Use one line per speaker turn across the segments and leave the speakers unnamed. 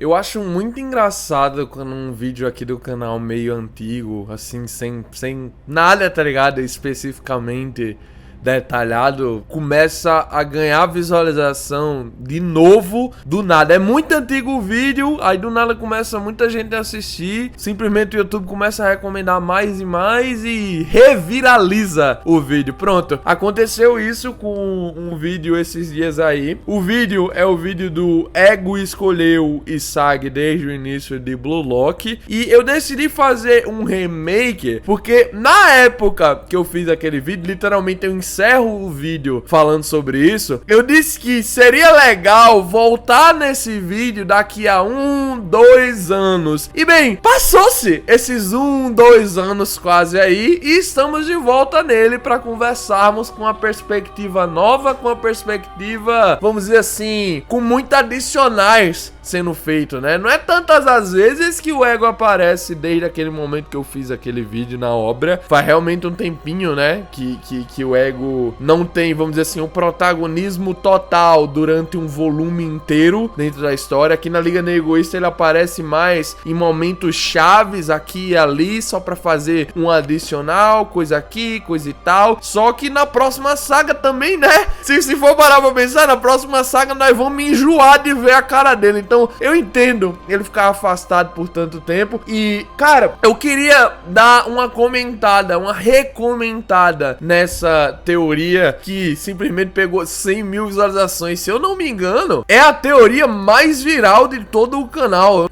Eu acho muito engraçado quando um vídeo aqui do canal meio antigo, assim, sem nada, tá ligado? Especificamente detalhado, começa a ganhar visualização de novo, do nada. É muito antigo o vídeo, aí do nada começa muita gente a assistir, simplesmente o YouTube começa a recomendar mais e mais e reviraliza o vídeo. Pronto, aconteceu isso com um vídeo esses dias aí. O vídeo é o vídeo do Ego escolheu Isag desde o início de Blue Lock, e eu decidi fazer um remake porque na época que eu fiz aquele vídeo, literalmente eu encerro o vídeo falando sobre isso. Eu disse que seria legal voltar nesse vídeo daqui a 2 anos. E bem, passou-se esses 2 anos quase aí e estamos de volta nele para conversarmos com uma perspectiva nova, com uma perspectiva, vamos dizer assim, com muitos adicionais sendo feito, né? Não é tantas as vezes que o Ego aparece desde aquele momento que eu fiz aquele vídeo na obra. Faz realmente um tempinho, né? Que o Ego não tem, vamos dizer assim, um protagonismo total durante um volume inteiro dentro da história. Aqui na Liga Negoísta ele aparece mais em momentos chaves aqui e ali, só pra fazer um adicional, coisa aqui, coisa e tal. Só que na próxima saga também, né? Se for parar pra pensar, na próxima saga nós vamos enjoar de ver a cara dele. Então eu entendo ele ficar afastado por tanto tempo. E, cara, eu queria dar uma comentada, uma recomentada nessa teoria que simplesmente pegou 100 mil visualizações. Se eu não me engano, é a teoria mais viral de todo o canal.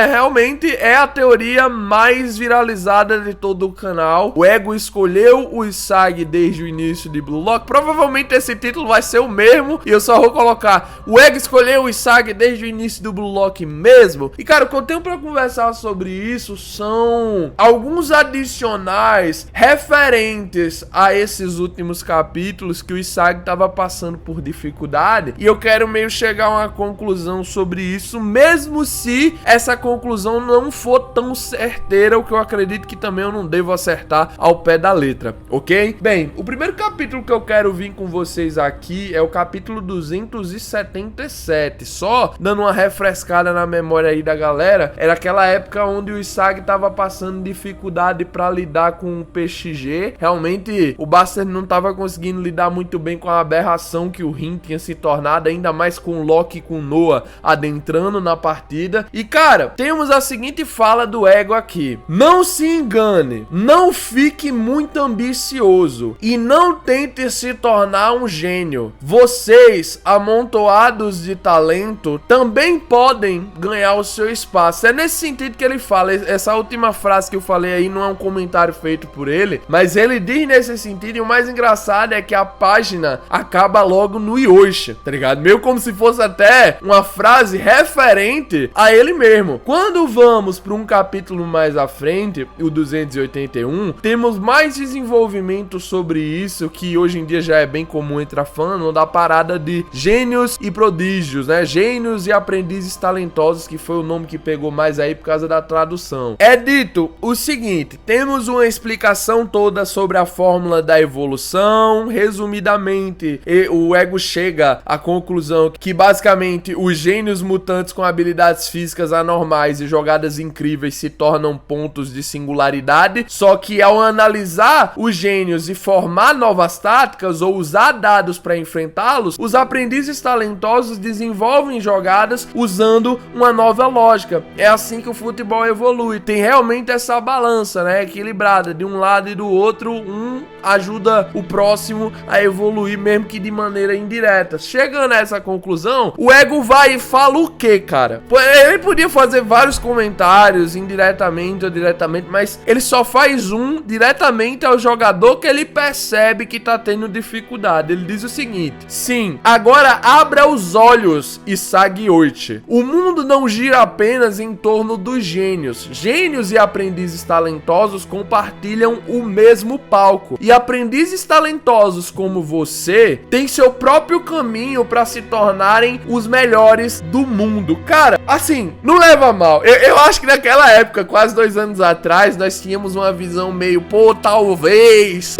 Realmente é a teoria mais viralizada de todo o canal. O Ego escolheu o Isag desde o início de Blue Lock. Provavelmente esse título vai ser o mesmo e eu só vou colocar: o Ego escolheu o Isag desde o início do Blue Lock mesmo. E cara, o que eu tenho pra conversar sobre isso são alguns adicionais referentes a esses últimos capítulos que o Isag tava passando por dificuldade, e eu quero meio chegar a uma conclusão sobre isso, mesmo se essa conclusão não for tão certeira, o que eu acredito que também eu não devo acertar ao pé da letra, ok? Bem, o primeiro capítulo que eu quero vir com vocês aqui é o capítulo 277, só dando uma refrescada na memória aí da galera. Era aquela época onde o Isag tava passando dificuldade pra lidar com o PXG. Realmente o Bastard não tava conseguindo lidar muito bem com a aberração que o Rin tinha se tornado, ainda mais com o Loki e com o Noah adentrando na partida. E cara, temos a seguinte fala do Ego aqui: não se engane, não fique muito ambicioso e não tente se tornar um gênio. Vocês, amontoados de talento, também podem ganhar o seu espaço. É nesse sentido que ele fala. Essa última frase que eu falei aí não é um comentário feito por ele, mas ele diz nesse sentido. E o mais engraçado é que a página acaba logo no Yoshi, tá ligado? Meio como se fosse até uma frase referente a ele mesmo. Quando vamos para um capítulo mais à frente, o 281, temos mais desenvolvimento sobre isso, que hoje em dia já é bem comum entre a fandom, da parada de gênios e prodígios, né? Gênios e aprendizes talentosos, que foi o nome que pegou mais aí por causa da tradução. É dito o seguinte: temos uma explicação toda sobre a fórmula da evolução. Resumidamente, o Ego chega à conclusão que basicamente os gênios mutantes com habilidades físicas anormais e jogadas incríveis se tornam pontos de singularidade, só que ao analisar os gênios e formar novas táticas ou usar dados para enfrentá-los, os aprendizes talentosos desenvolvem jogadas usando uma nova lógica. É assim que o futebol evolui. Tem realmente essa balança, né, equilibrada, de um lado e do outro. Um ajuda o próximo a evoluir, mesmo que de maneira indireta. Chegando a essa conclusão, o Ego vai e fala o que, cara? Ele podia fazer vários comentários, indiretamente ou diretamente, mas ele só faz um diretamente ao jogador que ele percebe que tá tendo dificuldade. Ele diz o seguinte: sim, agora abra os olhos, Isag Yoichi. O mundo não gira apenas em torno dos gênios. Gênios e aprendizes talentosos compartilham o mesmo palco. E aprendizes talentosos como você têm seu próprio caminho para se tornarem os melhores do mundo. Cara, assim, não leva mal. Eu acho que naquela época, quase 2 anos atrás, nós tínhamos uma visão meio, pô, talvez.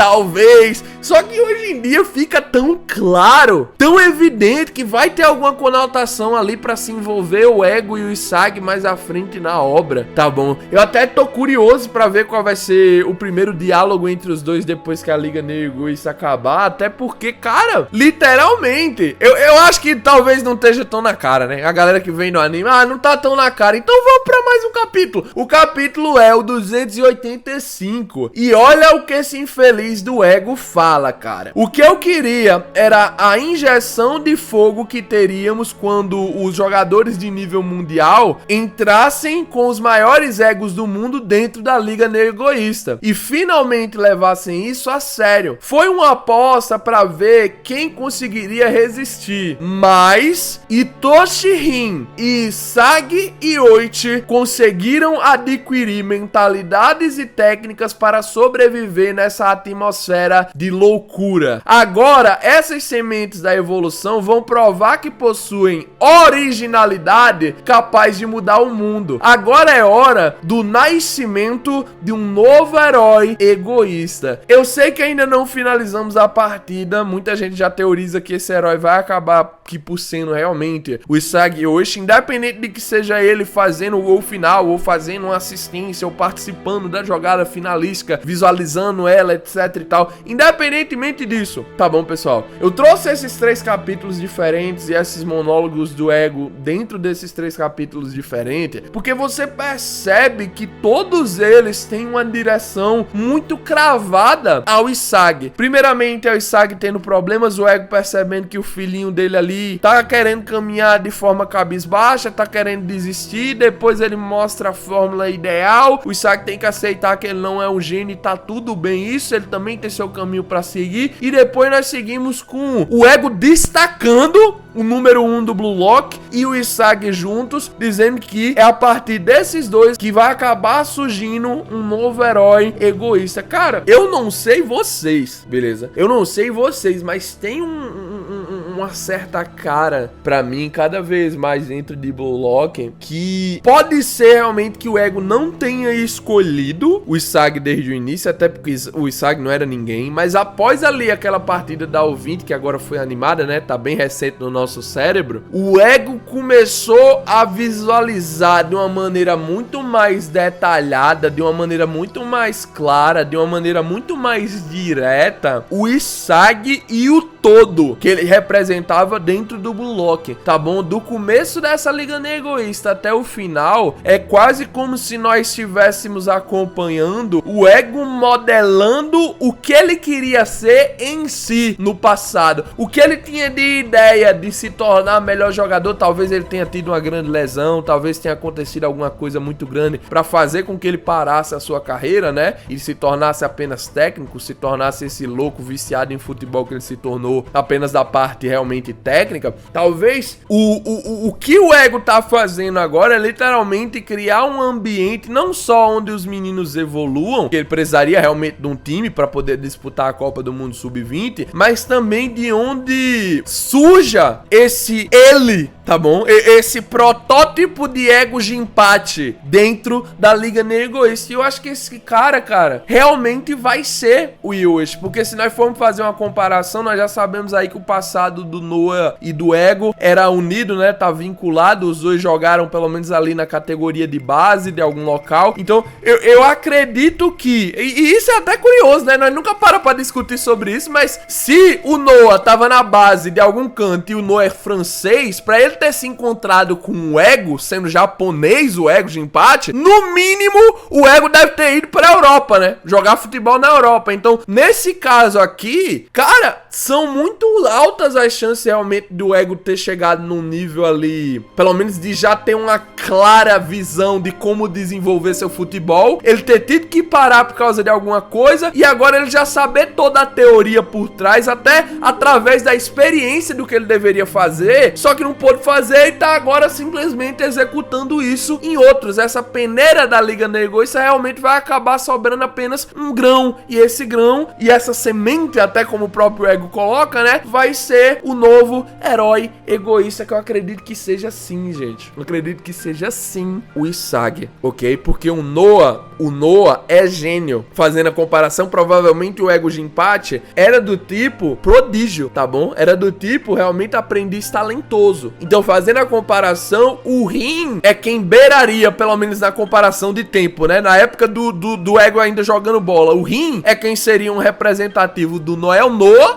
Só que hoje em dia fica tão claro, tão evidente que vai ter alguma conotação ali para se envolver o Ego e o Isagi mais à frente na obra, tá bom? Eu até tô curioso pra ver qual vai ser o primeiro diálogo entre os dois depois que a Liga Negoísta acabar, até porque, cara, literalmente, eu acho que talvez não esteja tão na cara, né? A galera que vem no anime, não tá tão na cara, então vamos pra mais um capítulo. O capítulo é o 285, e olha o que esse infeliz do Ego fala, cara. O que eu queria era a injeção de fogo que teríamos quando os jogadores de nível mundial entrassem com os maiores egos do mundo dentro da Liga Negoísta e finalmente levassem isso a sério. Foi uma aposta pra ver quem conseguiria resistir, mas Itoshi Rin e Isagi e Oichi conseguiram adquirir mentalidades e técnicas para sobreviver nessa atmosfera de loucura. Agora, essas sementes da evolução vão provar que possuem originalidade capaz de mudar o mundo. Agora é hora do nascimento de um novo herói egoísta. Eu sei que ainda não finalizamos a partida, muita gente já teoriza que esse herói vai acabar que por sendo realmente o Isagi Oishi, independente de que seja ele fazendo o gol final, ou fazendo uma assistência, ou participando da jogada finalística, visualizando ela, etc e tal, independentemente disso, tá bom, pessoal? Eu trouxe esses 3 capítulos diferentes e esses monólogos do Ego dentro desses 3 capítulos diferentes, porque você percebe que todos eles têm uma direção muito cravada ao Isagi. Primeiramente é o Isagi tendo problemas, o Ego percebendo que o filhinho dele ali tá querendo caminhar de forma cabisbaixa, tá querendo desistir, depois ele mostra a fórmula ideal, o Isagi tem que aceitar que ele não é um gênio e tá tudo bem isso, ele também tem seu caminho pra seguir, e depois nós seguimos com o Ego destacando o número 1 do Blue Lock e o Isagi juntos, dizendo que é a partir desses dois que vai acabar surgindo um novo herói egoísta. Cara, eu não sei vocês, beleza? Eu não sei vocês, mas tem uma certa cara pra mim, cada vez mais dentro de Blue Lock, que pode ser realmente que o Ego não tenha escolhido o Isagi desde o início, até porque o Isagi não era ninguém, mas após ali aquela partida da U20, que agora foi animada, né, tá bem recente no nosso cérebro, o Ego começou a visualizar de uma maneira muito mais detalhada, de uma maneira muito mais clara, de uma maneira muito mais direta, o Isagi e o todo que ele representava dentro do Blue Lock, tá bom? Do começo dessa Liga Negoísta até o final, é quase como se nós estivéssemos acompanhando o Ego modelando o que ele queria ser em si no passado, o que ele tinha de ideia de se tornar melhor jogador. Talvez ele tenha tido uma grande lesão, talvez tenha acontecido alguma coisa muito grande para fazer com que ele parasse a sua carreira, né? E se tornasse apenas técnico, se tornasse esse louco viciado em futebol que ele se tornou apenas da parte realmente técnica. Talvez o que o Ego tá fazendo agora é literalmente criar um ambiente não só onde os meninos evoluam, que ele precisaria realmente de um time para poder disputar a Copa do Mundo Sub-20, mas também de onde surja esse ele, tá bom? Esse protótipo de Ego de empate dentro da Liga Negoísta. E eu acho que esse cara, realmente vai ser o Yoshi, porque se nós formos fazer uma comparação, nós já sabemos aí que o passado do Noah e do Ego era unido, né? Tá vinculado, os dois jogaram pelo menos ali na categoria de base de algum local. Então, eu acredito que, e isso é até curioso, né? Nós nunca paramos pra discutir sobre isso, mas se o Noah tava na base de algum canto e o Noah é francês, pra ele ter se encontrado com o Ego, sendo japonês, o Ego de empate, no mínimo, o Ego deve ter ido pra Europa, né? Jogar futebol na Europa. Então, nesse caso aqui, cara, são muito altas as chances realmente do Ego ter chegado num nível ali, pelo menos de já ter uma clara visão de como desenvolver seu futebol, ele ter tido que parar por causa de alguma coisa, e agora ele já saber toda a teoria por trás, até através da experiência do que ele deveria fazer, só que não pôde fazer e tá agora simplesmente executando isso em outros. Essa peneira da Liga Negoísta realmente vai acabar sobrando apenas um grão, e esse grão e essa semente, até como o próprio Ego ego coloca, né? Vai ser o novo herói egoísta, que eu acredito que seja sim, gente. Eu acredito que seja sim o Isagi, ok? Porque o Noah é gênio. Fazendo a comparação, provavelmente o ego Jinpachi era do tipo prodígio, tá bom? Era do tipo realmente aprendiz talentoso. Então, fazendo a comparação, o Rin é quem beiraria, pelo menos na comparação de tempo, né? Na época do ego ainda jogando bola, o Rin é quem seria um representativo do Noah,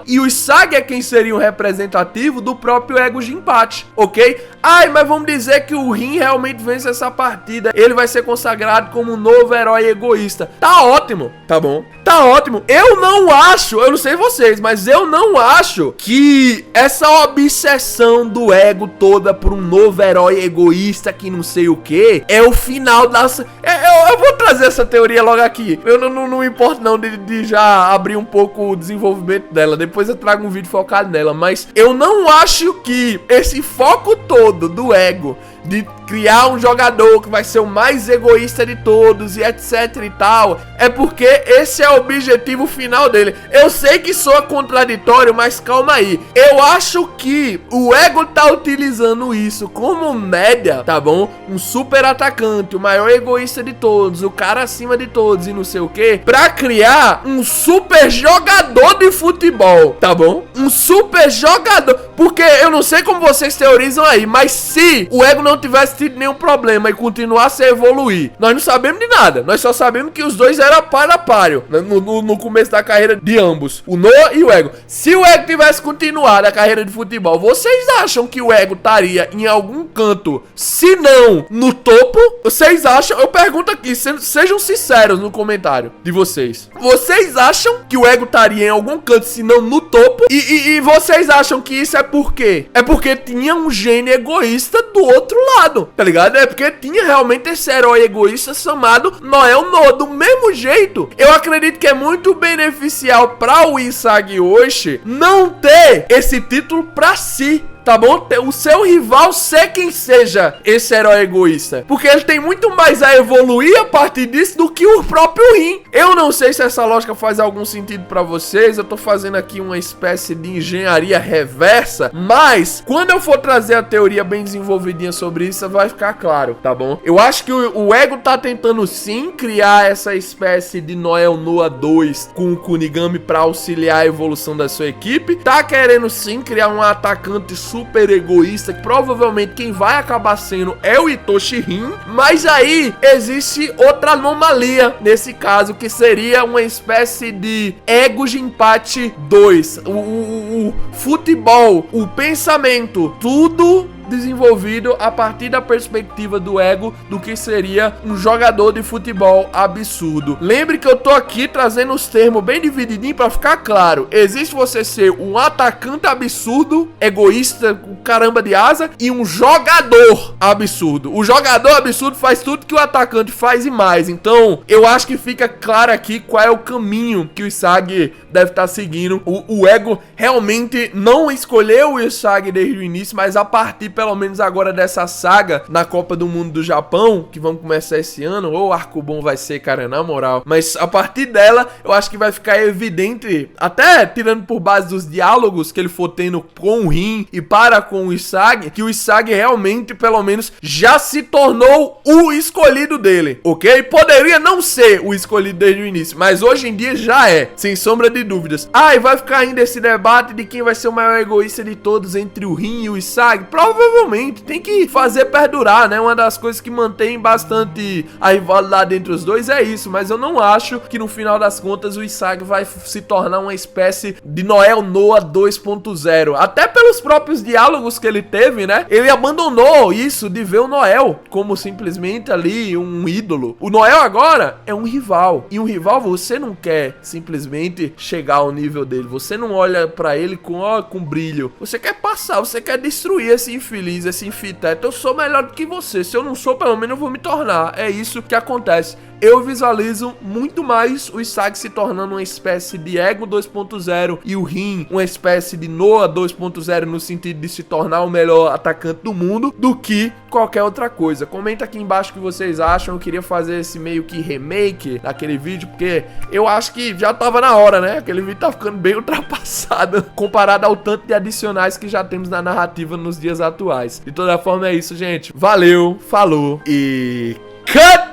e o Isagi é quem seria um representativo do próprio ego Jinpachi, ok? Ai, mas vamos dizer que o Rin realmente vence essa partida, ele vai ser consagrado como um novo herói egoísta. Tá ótimo, tá bom? Tá ótimo. Eu não acho, eu não sei vocês, mas eu não acho que essa obsessão do ego toda por um novo herói egoísta que não sei o que é o final das... Eu vou trazer essa teoria logo aqui. Eu não importo não de já abrir um pouco o desenvolvimento dela. Depois eu trago um vídeo focado nela. Mas eu não acho que esse foco todo do ego de criar um jogador que vai ser o mais egoísta de todos e etc e tal, é porque esse é o objetivo final dele. Eu sei que soa contraditório, mas calma aí. Eu acho que o ego tá utilizando isso como média, tá bom? Um super atacante, o maior egoísta de todos, o cara acima de todos e não sei o que, pra criar um super jogador de futebol, tá bom? Um super jogador, porque eu não sei como vocês teorizam aí, mas se o ego não tivesse tido nenhum problema e continuasse a evoluir, nós não sabemos de nada. Nós só sabemos que os dois eram par a páreo no começo da carreira de ambos, o Noah e o ego. Se o ego tivesse continuado a carreira de futebol, vocês acham que o ego estaria em algum canto, se não no topo? Vocês acham? Eu pergunto aqui, sejam sinceros no comentário de vocês. Vocês acham que o ego estaria em algum canto, se não no topo? E vocês acham que isso é por quê? É porque tinha um gênio egoísta do outro lado, tá ligado? É porque tinha realmente esse herói egoísta chamado Noah. Do mesmo jeito, eu acredito que é muito beneficial para o Isagi Oshi não ter esse título pra si, tá bom? O seu rival ser quem seja esse herói egoísta, porque ele tem muito mais a evoluir a partir disso do que o próprio Rin. Eu não sei se essa lógica faz algum sentido pra vocês. Eu tô fazendo aqui uma espécie de engenharia reversa, mas quando eu for trazer a teoria bem desenvolvidinha sobre isso, vai ficar claro, tá bom? Eu acho que o ego tá tentando sim criar essa espécie de Noah 2 com o Kunigami pra auxiliar a evolução da sua equipe. Tá querendo sim criar um atacante super egoísta, que provavelmente quem vai acabar sendo é o Itoshi Rin, mas aí existe outra anomalia nesse caso, que seria uma espécie de ego Jinpachi 2, o futebol, o pensamento, tudo desenvolvido a partir da perspectiva do ego do que seria um jogador de futebol absurdo. Lembre que eu tô aqui trazendo os termos bem divididinho pra ficar claro. Existe você ser um atacante absurdo, egoísta, com caramba de asa, e um jogador absurdo. O jogador absurdo faz tudo que o atacante faz e mais. Então, eu acho que fica claro aqui qual é o caminho que o Isagi deve estar seguindo. O ego realmente não escolheu o Isagi desde o início, mas a partir pelo menos agora dessa saga na Copa do Mundo do Japão, que vamos começar esse ano, ou arco bom vai ser, cara, na moral. Mas a partir dela, eu acho que vai ficar evidente, até tirando por base dos diálogos que ele for tendo com o Rin e para com o Isagi, que o Isagi realmente, pelo menos, já se tornou o escolhido dele, ok? Poderia não ser o escolhido desde o início, mas hoje em dia já é, sem sombra de dúvidas. E vai ficar ainda esse debate de quem vai ser o maior egoísta de todos entre o Rin e o Isagi. Provavelmente tem que fazer perdurar, né? Uma das coisas que mantém bastante a rivalidade entre os dois é isso, mas eu não acho que no final das contas o Isagi vai se tornar uma espécie de Noah 2.0, até pelos próprios diálogos que ele teve, né? Ele abandonou isso de ver o Noah como simplesmente ali um ídolo. O Noah agora é um rival, e um rival você não quer simplesmente chegar ao nível dele, você não olha pra ele com brilho, você quer passar, você quer destruir esse infeliz, esse infiteto. Eu sou melhor do que você, se eu não sou, pelo menos eu vou me tornar. É isso que acontece. eu visualizo muito mais o Isaac se tornando uma espécie de Ego 2.0 e o Rin uma espécie de Noah 2.0 no sentido de se tornar o melhor atacante do mundo do que qualquer outra coisa. Comenta aqui embaixo o que vocês acham. Eu queria fazer esse meio que remake daquele vídeo, porque eu acho que já tava na hora, né? Aquele vídeo tá ficando bem ultrapassado comparado ao tanto de adicionais que já temos na narrativa nos dias atuais. De toda forma é isso, gente. Valeu, falou e cut!